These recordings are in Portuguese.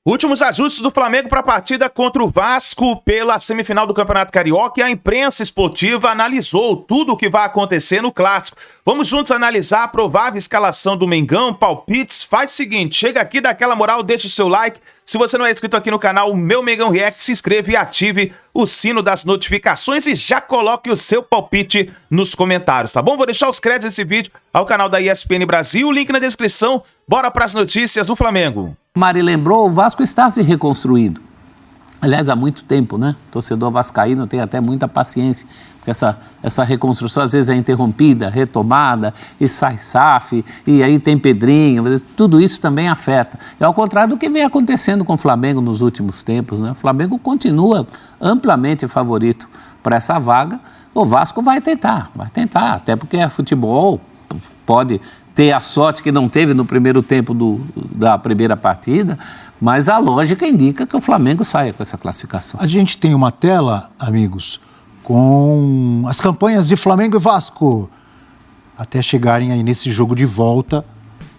Últimos ajustes do Flamengo para a partida contra o Vasco pela semifinal do Campeonato Carioca e a imprensa esportiva analisou tudo o que vai acontecer no Clássico. Vamos juntos analisar a provável escalação do Mengão, palpites. Faz o seguinte, chega aqui, dá aquela moral, deixa o seu like. Se você não é inscrito aqui no canal, o Meu Mengão React, se inscreva e ative o sino das notificações e já coloque o seu palpite nos comentários, tá bom? Vou deixar os créditos desse vídeo ao canal da ESPN Brasil, o link na descrição. Bora para as notícias do Flamengo. Mari lembrou, o Vasco está se reconstruindo. Aliás, há muito tempo, né? O torcedor vascaíno tem até muita paciência, porque essa reconstrução às vezes é interrompida, retomada, e sai SAF, e aí tem Pedrinho, tudo isso também afeta. É ao contrário do que vem acontecendo com o Flamengo nos últimos tempos, né? O Flamengo continua amplamente favorito para essa vaga. O Vasco vai tentar, até porque é futebol, pode ter a sorte que não teve no primeiro tempo da primeira partida, mas a lógica indica que o Flamengo saia com essa classificação. A gente tem uma tela, amigos, com as campanhas de Flamengo e Vasco, até chegarem aí nesse jogo de volta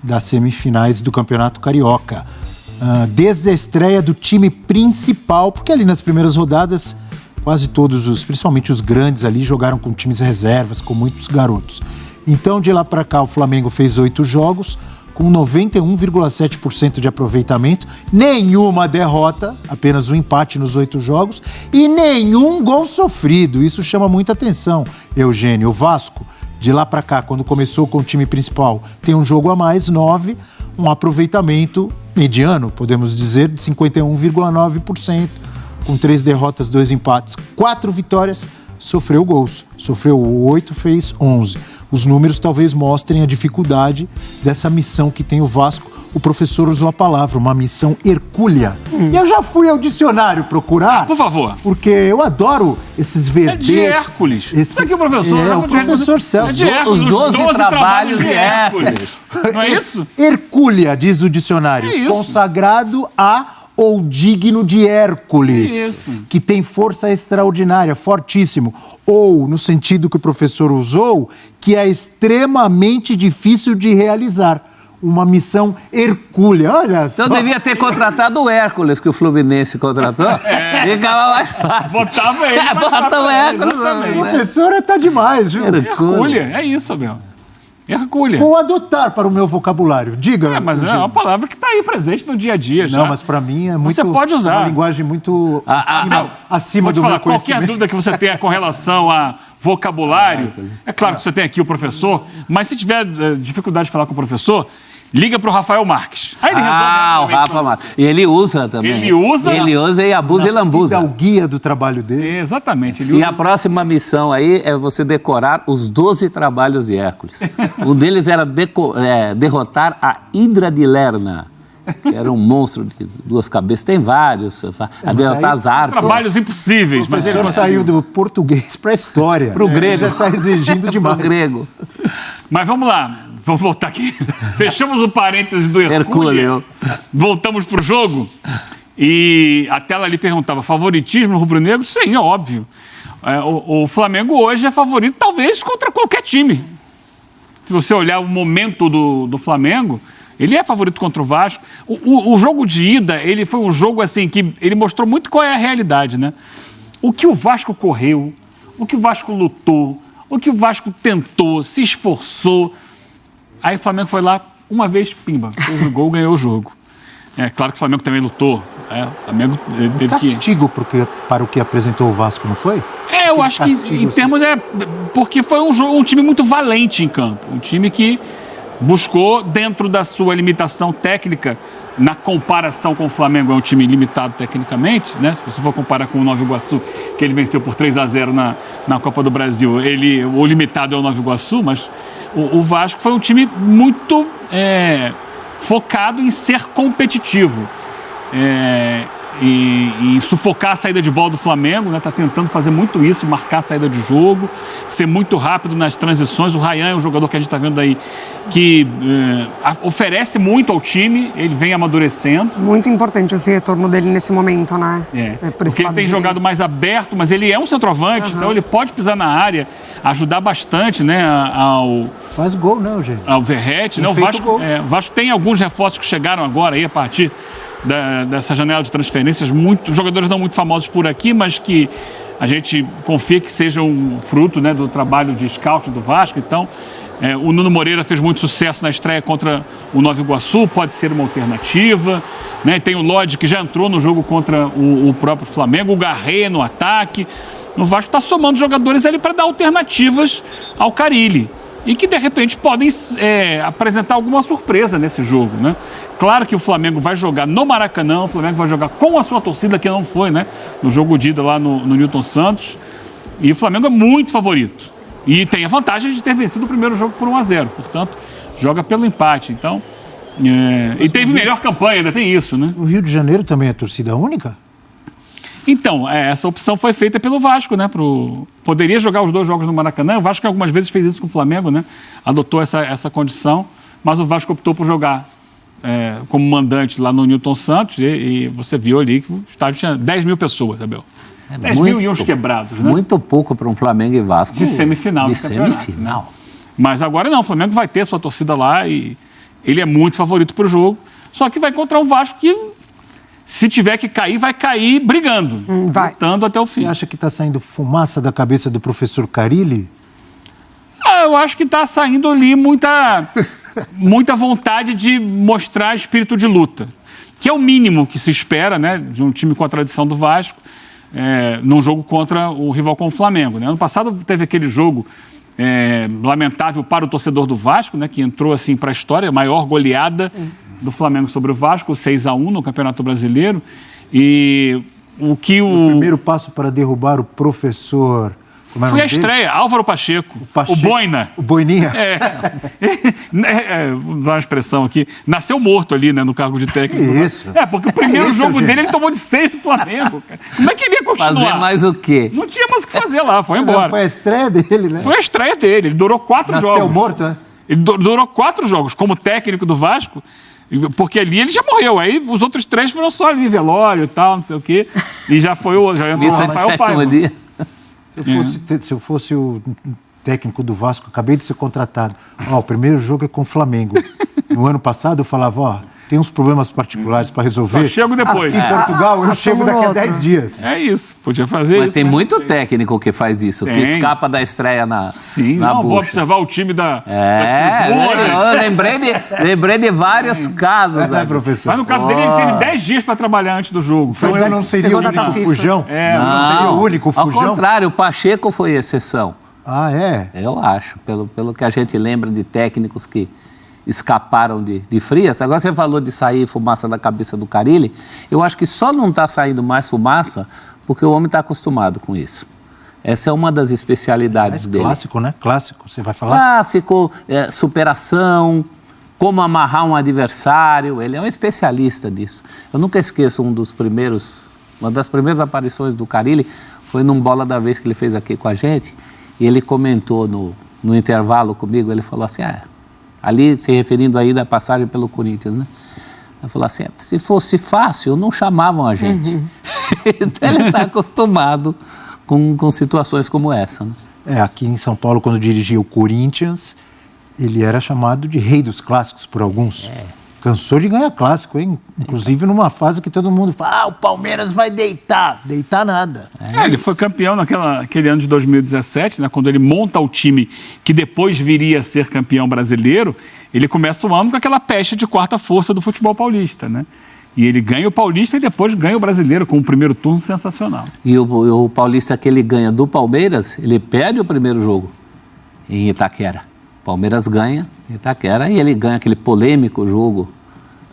das semifinais do Campeonato Carioca. Desde a estreia do time principal, porque ali nas primeiras rodadas, quase todos, principalmente os grandes ali, jogaram com times reservas, com muitos garotos. Então, de lá para cá, o Flamengo fez 8 jogos, com 91,7% de aproveitamento, nenhuma derrota, apenas um empate nos 8 jogos, e nenhum gol sofrido. Isso chama muita atenção, Eugênio. O Vasco, de lá para cá, quando começou com o time principal, tem um jogo a mais, 9, um aproveitamento mediano, podemos dizer, de 51,9%, com 3 derrotas, 2 empates, 4 vitórias, sofreu gols. Sofreu 8, fez 11. Os números talvez mostrem a dificuldade dessa missão que tem o Vasco. O professor usou a palavra, uma missão hercúlea. E eu já fui ao dicionário procurar. Por favor. Porque eu adoro esses verbetes. É de Hércules. Isso aqui é o professor. É, o professor Celso. É de Hércules. Os 12 trabalhos de Hércules. Não é isso? Hercúlea, diz o dicionário. É isso. Consagrado a ou digno de Hércules, Isso. que tem força extraordinária, fortíssimo. Ou, no sentido que o professor usou, que é extremamente difícil de realizar. Uma missão hercúlea, olha só. Então devia ter contratado o Hércules, que o Fluminense contratou. Ficava mais fácil. Botava ele. Bota o Hércules. Exatamente. O professor tá demais, viu? Hercúlea. É isso, Abel. Hercúlea. Vou adotar para o meu vocabulário. Diga. Mas é uma palavra que está aí presente no dia a dia já. Não, mas para mim é muito... Você pode usar. Uma linguagem muito acima do meu conhecimento. Qualquer dúvida que você tenha com relação a vocabulário, é claro que você tem aqui o professor, mas se tiver dificuldade de falar com o professor, liga para o Rafael Marques. Aí ele resolve. O Rafa Marques. E ele usa também. Ele usa e abusa e lambuza. É o guia do trabalho dele. Exatamente. Ele E usa... a próxima missão aí é você decorar os 12 trabalhos de Hércules. Um deles era derrotar a Hidra de Lerna, que era um monstro de 2 cabeças. Tem vários. A derrotar as harpas. Trabalhos impossíveis. O professor saiu do português para a história. Pro grego. Já está exigindo demais. Pro grego. Mas vamos lá. Vamos voltar aqui. Fechamos o parênteses do Hercúleo. Voltamos para o jogo. E a tela ali perguntava, favoritismo rubro-negro? Sim, é óbvio. O Flamengo hoje é favorito, talvez, contra qualquer time. Se você olhar o momento do Flamengo, ele é favorito contra o Vasco. O jogo de ida, ele foi um jogo assim que ele mostrou muito qual é a realidade, né? O que o Vasco correu, o que o Vasco lutou, o que o Vasco tentou, se esforçou. Aí o Flamengo foi lá, uma vez, pimba, fez o gol, ganhou o jogo. É claro que o Flamengo também lutou. O Flamengo teve castigo para o que apresentou o Vasco, não foi? Eu acho que em termos porque foi um time muito valente em campo. Um time que buscou, dentro da sua limitação técnica, na comparação com o Flamengo, é um time limitado tecnicamente, né? Se você for comparar com o Nova Iguaçu, que ele venceu por 3-0 na Copa do Brasil, o limitado é o Nova Iguaçu, mas o Vasco foi um time muito focado em ser competitivo. E sufocar a saída de bola do Flamengo, né? Tá tentando fazer muito isso, marcar a saída de jogo, ser muito rápido nas transições. O Ryan é um jogador que a gente está vendo aí que oferece muito ao time, ele vem amadurecendo. Muito importante esse retorno dele nesse momento, né? Porque ele tem jogado mais aberto, mas ele é um centroavante, então ele pode pisar na área, ajudar bastante, né, Faz gol, né, Eugênio? ao Verratti, né? O Vasco tem alguns reforços que chegaram agora aí a partir dessa janela de transferências, jogadores não muito famosos por aqui, mas que a gente confia que sejam fruto, né, do trabalho de scout do Vasco. Então, o Nuno Moreira fez muito sucesso na estreia contra o Nova Iguaçu, pode ser uma alternativa, né? Tem o Lodge, que já entrou no jogo contra o próprio Flamengo, o Garré no ataque. O Vasco está somando jogadores ali para dar alternativas ao Carille e que, de repente, podem apresentar alguma surpresa nesse jogo, né? Claro que o Flamengo vai jogar no Maracanã, o Flamengo vai jogar com a sua torcida, que não foi, né, no jogo de ida lá no Newton Santos, e o Flamengo é muito favorito. E tem a vantagem de ter vencido o primeiro jogo por 1-0, portanto, joga pelo empate. Então, e teve melhor campanha, ainda tem isso, né? O Rio de Janeiro também é torcida única? Então, essa opção foi feita pelo Vasco, né? Poderia jogar os 2 jogos no Maracanã. O Vasco algumas vezes fez isso com o Flamengo, né? Adotou essa condição, mas o Vasco optou por jogar como mandante lá no Newton Santos e você viu ali que o estádio tinha 10 mil pessoas, Abel. 10 mil e uns quebrados, né? Muito pouco para um Flamengo e Vasco. De semifinal. De semifinal. Né? Mas agora não, o Flamengo vai ter sua torcida lá e ele é muito favorito para o jogo. Só que vai encontrar um Vasco que, se tiver que cair, vai cair brigando, lutando até o fim. Você acha que está saindo fumaça da cabeça do professor Carille? Eu acho que está saindo ali muita vontade de mostrar espírito de luta, que é o mínimo que se espera, né, de um time com a tradição do Vasco, num jogo contra o rival com o Flamengo, né? Ano passado teve aquele jogo lamentável para o torcedor do Vasco, né, que entrou assim para a história, a maior goleada do Flamengo sobre o Vasco, 6-1 no Campeonato Brasileiro. E o primeiro passo para derrubar o professor... Foi a estreia, Álvaro Pacheco, o Boina. O Boininha. Vou dar uma expressão aqui, nasceu morto ali, né, no cargo de técnico. Isso. Porque o primeiro jogo dele ele tomou de 6 do Flamengo. Cara. Como é que ele ia continuar? Fazer mais o quê? Não tinha mais o que fazer lá, foi embora. Foi a estreia dele, né? Foi a estreia dele, ele durou 4 jogos. Nasceu morto, né? Ele durou 4 jogos como técnico do Vasco, porque ali ele já morreu. Aí os outros 3 foram só ali, velório e tal, não sei o quê. E já entrou o Rafael Paiva. Se eu fosse o técnico do Vasco, acabei de ser contratado. O primeiro jogo é com o Flamengo. No ano passado eu falava, tem uns problemas particulares para resolver. Eu chego depois. Em Portugal, eu chego daqui a 10 dias. É isso, podia fazer isso. Mas tem muito técnico que faz isso, que escapa da estreia na vou observar o time da eu lembrei de vários casos. Professor? Mas no caso dele, ele teve 10 dias para trabalhar antes do jogo. Então eu não seria o único fujão? Não seria o único fujão? Ao contrário, o Pacheco foi exceção. Ah, é? Eu acho, pelo que a gente lembra de técnicos que escaparam de frias. Agora você falou de sair fumaça da cabeça do Carille. Eu acho que só não está saindo mais fumaça porque o homem está acostumado com isso. Essa é uma das especialidades dele. Clássico, né? Clássico, você vai falar? Clássico, superação, como amarrar um adversário. Ele é um especialista disso. Eu nunca esqueço uma das primeiras aparições do Carille foi num Bola da Vez que ele fez aqui com a gente. E ele comentou no intervalo comigo, ele falou assim, ali se referindo aí da passagem pelo Corinthians, né? Ele falou assim, se fosse fácil, não chamavam a gente. Então ele está acostumado com situações como essa, né? Aqui em São Paulo, quando dirigia o Corinthians, ele era chamado de rei dos clássicos por alguns. Cansou de ganhar clássico, hein? Inclusive numa fase que todo mundo fala, o Palmeiras vai deitar. Deitar nada. Ele foi campeão naquele ano de 2017, né? Quando ele monta o time que depois viria a ser campeão brasileiro, ele começa o ano com aquela peste de quarta força do futebol paulista, né? E ele ganha o Paulista e depois ganha o Brasileiro com um primeiro turno sensacional. E o Paulista que ele ganha do Palmeiras, ele perde o primeiro jogo em Itaquera. Palmeiras ganha em Itaquera e ele ganha aquele polêmico jogo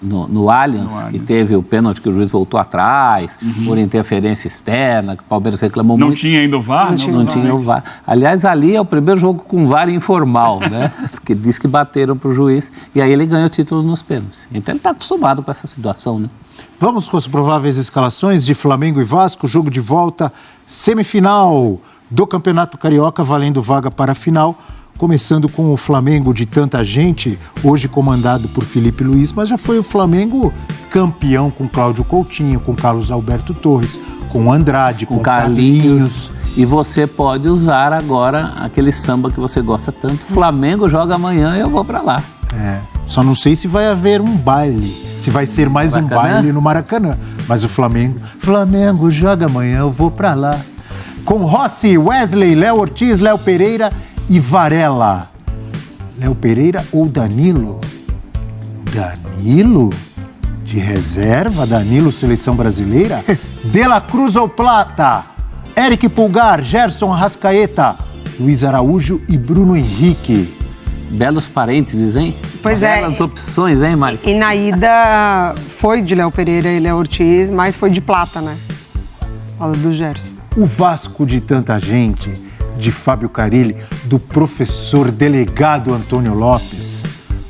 no Allianz, que teve o pênalti que o juiz voltou atrás, por interferência externa, que o Palmeiras reclamou muito. Não tinha ainda o VAR? Não tinha o VAR. Aliás, ali é o primeiro jogo com VAR informal, né? Porque diz que bateram para o juiz e aí ele ganha o título nos pênaltis. Então ele está acostumado com essa situação, né? Vamos com as prováveis escalações de Flamengo e Vasco, jogo de volta, semifinal do Campeonato Carioca, valendo vaga para a final. Começando com o Flamengo de tanta gente, hoje comandado por Felipe Luiz, mas já foi o Flamengo campeão com Cláudio Coutinho, com Carlos Alberto Torres, com Andrade, com Carlinhos. E você pode usar agora aquele samba que você gosta tanto. Flamengo joga amanhã e eu vou para lá. Só não sei se vai haver um baile, se vai ser mais um baile no Maracanã. Mas o Flamengo joga amanhã, eu vou pra lá. Com Rossi, Wesley, Léo Ortiz, Léo Pereira e Varela. Léo Pereira ou Danilo? Danilo? De reserva, Danilo, seleção brasileira? De la Cruz ou Plata? Eric Pulgar, Gerson Arrascaeta, Luiz Araújo e Bruno Henrique. Belos parênteses, hein? Pois é. Belas opções, hein, Mari? E na ida foi de Léo Pereira e Léo Ortiz, mas foi de Plata, né? Fala do Gerson. O Vasco de tanta gente, de Fábio Carilli, do professor delegado Antônio Lopes.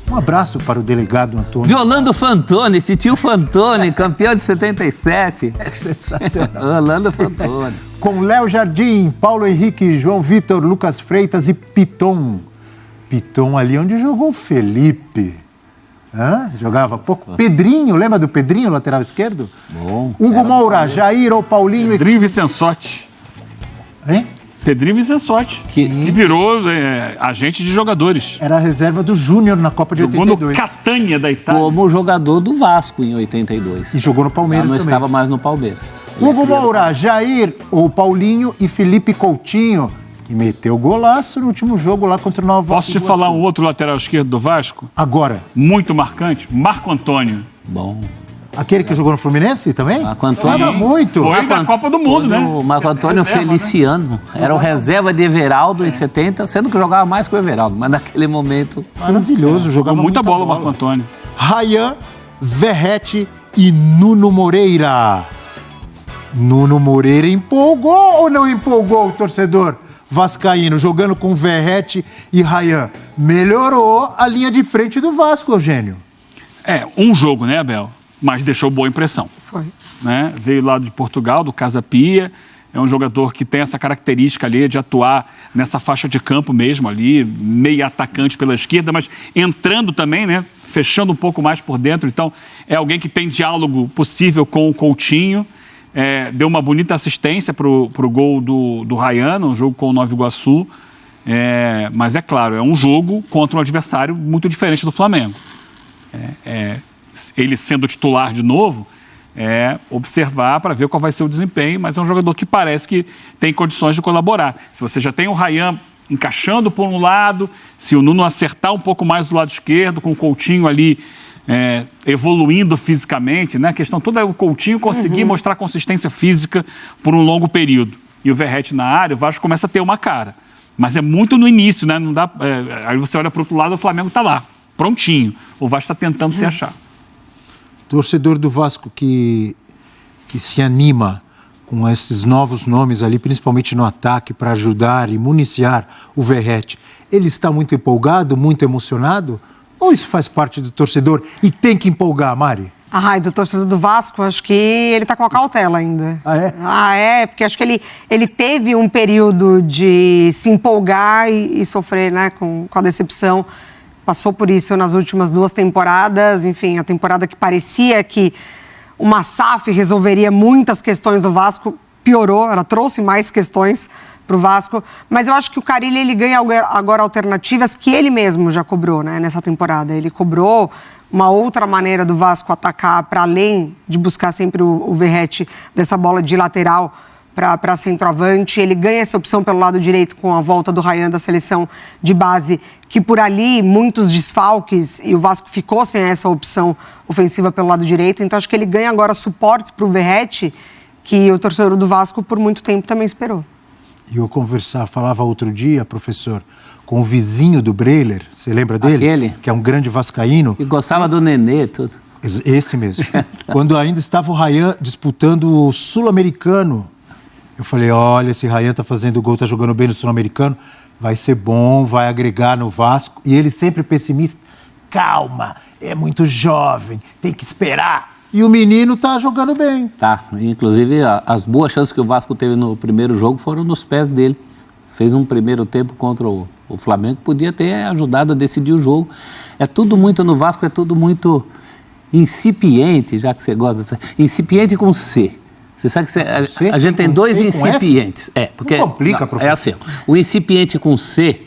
Um abraço para o delegado Antônio. De Orlando Fantoni, titio Fantoni, campeão de 77. É sensacional. Orlando Fantoni. Com Léo Jardim, Paulo Henrique, João Vitor, Lucas Freitas e Piton. Piton ali onde jogou o Felipe. Jogava pouco. Pedrinho, lembra do Pedrinho, lateral esquerdo? Bom. Hugo Moura, Jair ou Paulinho Pedrinho Vicensotti. Hein? Pedrinho Vicensotti, que virou agente de jogadores. Era a reserva do Júnior na Copa de Jogou 82. no Catania da Itália. Como jogador do Vasco em 82. E jogou no Palmeiras não também. estava mais no Palmeiras. Hugo Moura, Jair ou Paulinho e Felipe Coutinho, que meteu golaço no último jogo lá contra o Nova Iguaçu. Posso te falar um outro lateral esquerdo do Vasco? Agora. Muito marcante, Marco Antônio. Bom. Aquele que jogou no Fluminense também? Marco Antônio. Sabe muito. Foi da Copa do Mundo, né? O Marco Antônio Reserva, Feliciano. Né? Era o reserva de Everaldo em 70, sendo que jogava mais que o Everaldo. Mas naquele momento... Maravilhoso, jogava Jogou muita bola o Marco Antônio. Rayan, Verrete e Nuno Moreira. Nuno Moreira empolgou ou não empolgou o torcedor vascaíno, jogando com Verrete e Rayan? Melhorou a linha de frente do Vasco, Eugênio. Um jogo, né, Abel? Mas deixou boa impressão. Foi. Né? Veio lá de Portugal, do Casa Pia. É um jogador que tem essa característica ali de atuar nessa faixa de campo mesmo ali, meio atacante pela esquerda, mas entrando também, né? Fechando um pouco mais por dentro. Então, é alguém que tem diálogo possível com o Coutinho. Deu uma bonita assistência para o gol do Rayan, no jogo com o Nova Iguaçu. Mas é claro, é um jogo contra um adversário muito diferente do Flamengo. Ele sendo titular de novo, observar para ver qual vai ser o desempenho, mas é um jogador que parece que tem condições de colaborar. Se você já tem o Rayan encaixando por um lado, se o Nuno acertar um pouco mais do lado esquerdo, com o Coutinho ali evoluindo fisicamente, né? A questão toda é o Coutinho conseguir mostrar consistência física por um longo período. E o Verrete na área, o Vasco começa a ter uma cara. Mas é muito no início, né? Não dá, aí você olha para o outro lado, o Flamengo está lá, prontinho. O Vasco está tentando se achar. Torcedor do Vasco que se anima com esses novos nomes ali, principalmente no ataque, para ajudar e municiar o Verrete, ele está muito empolgado, muito emocionado? Ou isso faz parte do torcedor e tem que empolgar, Mari? E do torcedor do Vasco, acho que ele tá com a cautela ainda. Porque acho que ele teve um período de se empolgar e sofrer, né, com a decepção. Passou por isso nas últimas 2 temporadas, enfim, a temporada que parecia que uma SAF resolveria muitas questões do Vasco, piorou, ela trouxe mais questões para o Vasco, mas eu acho que o Carilli ele ganha agora alternativas que ele mesmo já cobrou, né, nessa temporada. Ele cobrou uma outra maneira do Vasco atacar, para além de buscar sempre o Verrete dessa bola de lateral para centroavante. Ele ganha essa opção pelo lado direito com a volta do Rayan da seleção de base, que por ali muitos desfalques e o Vasco ficou sem essa opção ofensiva pelo lado direito. Então acho que ele ganha agora suportes para o Verrete, que o torcedor do Vasco por muito tempo também esperou. E eu falava outro dia, professor, com o vizinho do Breiler, você lembra dele? Aquele? Que é um grande vascaíno. Que gostava do Nenê, tudo. Esse mesmo. Quando ainda estava o Rayan disputando o Sul-Americano, eu falei, olha, esse Rayan tá fazendo gol, tá jogando bem no Sul-Americano, vai ser bom, vai agregar no Vasco. E ele sempre pessimista, calma, é muito jovem, tem que esperar. E o menino tá jogando bem. Tá, inclusive as boas chances que o Vasco teve no primeiro jogo foram nos pés dele. Fez um primeiro tempo contra o Flamengo, podia ter ajudado a decidir o jogo. É tudo muito no Vasco, é tudo muito incipiente, já que você gosta. Incipiente com C. Você sabe que a gente tem 2 incipientes. Porque não complica, professor. É assim, o incipiente com C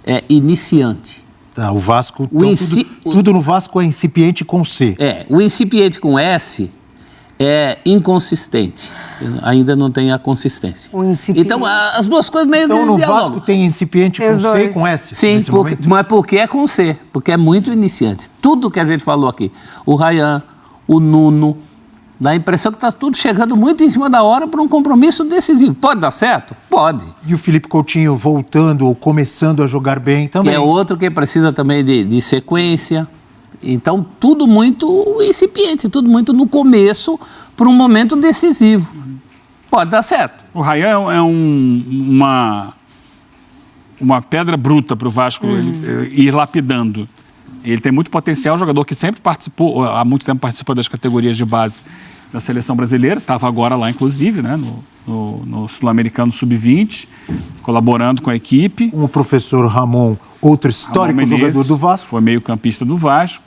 é iniciante. Tá, o Vasco, tudo no Vasco é incipiente com C. O incipiente com S é inconsistente. Ainda não tem a consistência. Então, as duas coisas meio Então, no Vasco tem incipiente com C e com S? Sim, mas porque é com C, porque é muito iniciante. Tudo que a gente falou aqui, o Rayan, o Nuno, dá a impressão que está tudo chegando muito em cima da hora para um compromisso decisivo. Pode dar certo? Pode. E o Felipe Coutinho voltando ou começando a jogar bem também. Que é outro que precisa também de sequência. Então, tudo muito incipiente, tudo muito no começo para um momento decisivo. Pode dar certo. O Rayan é uma pedra bruta para o Vasco ir lapidando. Ele tem muito potencial, jogador que sempre participou, há muito tempo participou das categorias de base da seleção brasileira, estava agora lá, inclusive, né, no Sul-Americano Sub-20, colaborando com a equipe. O professor Ramon, outro histórico Menezes, jogador do Vasco. Foi meio-campista do Vasco.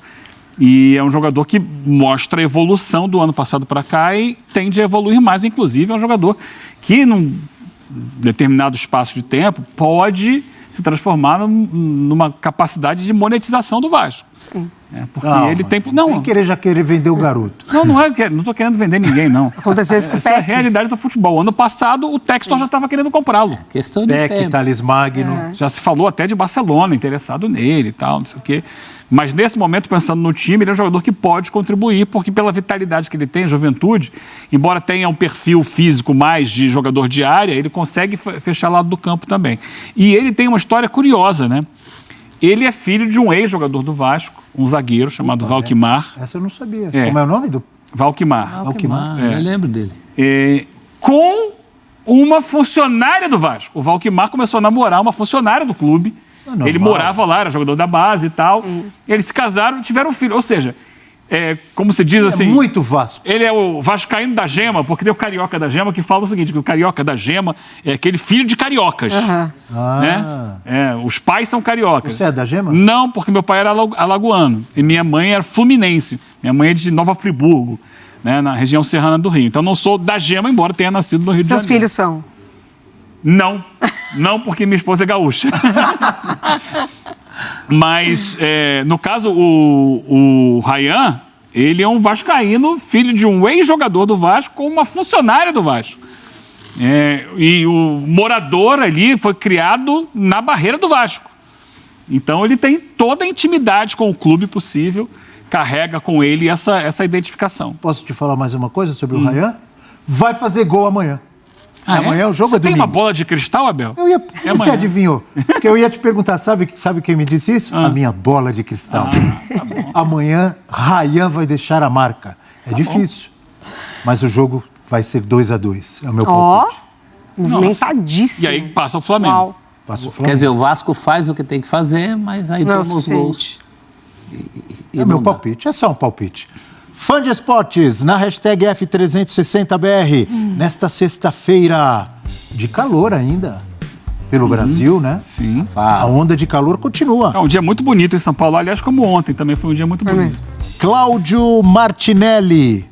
E é um jogador que mostra a evolução do ano passado para cá e tende a evoluir mais. Inclusive, é um jogador que, num determinado espaço de tempo, pode se transformar numa capacidade de monetização do Vasco. Sim. Porque ele tem... Não querer vender o garoto. Não estou querendo vender ninguém, não. Aconteceu isso com o Essa é a realidade do futebol. Ano passado, o Textor já estava querendo comprá-lo. Questão de tempo. Thales Magno. Já se falou até de Barcelona, interessado nele e tal, não sei o quê. Mas nesse momento, pensando no time, ele é um jogador que pode contribuir, porque pela vitalidade que ele tem, juventude, embora tenha um perfil físico mais de jogador de área, ele consegue fechar lado do campo também. E ele tem uma história curiosa, né? Ele é filho de um ex-jogador do Vasco, um zagueiro chamado Valquimar. Essa eu não sabia. Como é o nome do... Valquimar. Eu lembro dele. Com uma funcionária do Vasco. O Valquimar começou a namorar uma funcionária do clube. Ele morava lá, era jogador da base e tal. Eles se casaram e tiveram um filho. Ou seja, como se diz assim... É muito Vasco. Ele é o vascaíno da Gema, porque tem o carioca da Gema que fala o seguinte, que o carioca da Gema é aquele filho de cariocas. Né? Os pais são cariocas. Você é da Gema? Não, porque meu pai era alagoano e minha mãe era fluminense. Minha mãe é de Nova Friburgo, né, na região serrana do Rio. Então não sou da Gema, embora tenha nascido no Rio de Janeiro. Seus filhos são? Não, porque minha esposa é gaúcha. Mas, no caso, o Rayan, ele é um vascaíno, filho de um ex-jogador do Vasco com uma funcionária do Vasco. E o morador ali foi criado na barreira do Vasco. Então, ele tem toda a intimidade com o clube possível, carrega com ele essa identificação. Posso te falar mais uma coisa sobre o Rayan? Vai fazer gol amanhã. Amanhã o jogo Você é domingo. tem uma bola de cristal, Abel? Você adivinhou? Porque eu ia te perguntar, sabe quem me disse isso? A minha bola de cristal. Tá bom. Amanhã, Rayan vai deixar a marca. É difícil. Mas o jogo vai ser 2-2. É o meu palpite. Movimentadíssimo. E aí passa o Flamengo. Quer dizer, o Vasco faz o que tem que fazer, mas aí toma os gols. É meu palpite. É só um palpite. Fã de esportes, na hashtag F360BR, nesta sexta-feira, de calor ainda, pelo Brasil, né? Sim. A onda de calor continua. É um dia muito bonito em São Paulo, aliás, como ontem também foi um dia muito bonito. Cláudio Martinelli.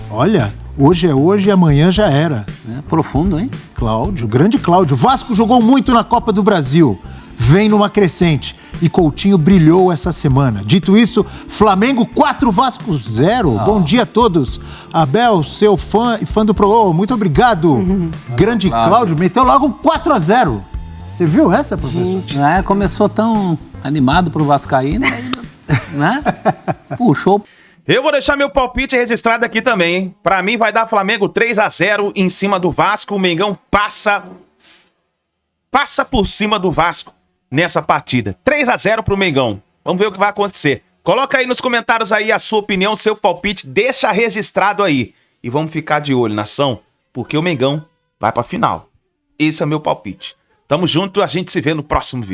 Olha, hoje é hoje e amanhã já era. Profundo, hein? Cláudio, grande Cláudio. Vasco jogou muito na Copa do Brasil. Vem numa crescente. E Coutinho brilhou essa semana. Dito isso, Flamengo 4, Vasco 0. Bom dia a todos. Abel, seu fã e fã do Pro, muito obrigado. Grande Cláudio, meteu logo um 4-0. Você viu essa, professor? Começou tão animado pro Vascaíno, aí, né? Puxou. Eu vou deixar meu palpite registrado aqui também, hein? Pra mim vai dar Flamengo 3-0 em cima do Vasco. O Mengão passa por cima do Vasco nessa partida. 3-0 pro Mengão. Vamos ver o que vai acontecer. Coloca aí nos comentários aí a sua opinião, seu palpite, deixa registrado aí. E vamos ficar de olho, nação, porque o Mengão vai pra final. Esse é meu palpite. Tamo junto, a gente se vê no próximo vídeo.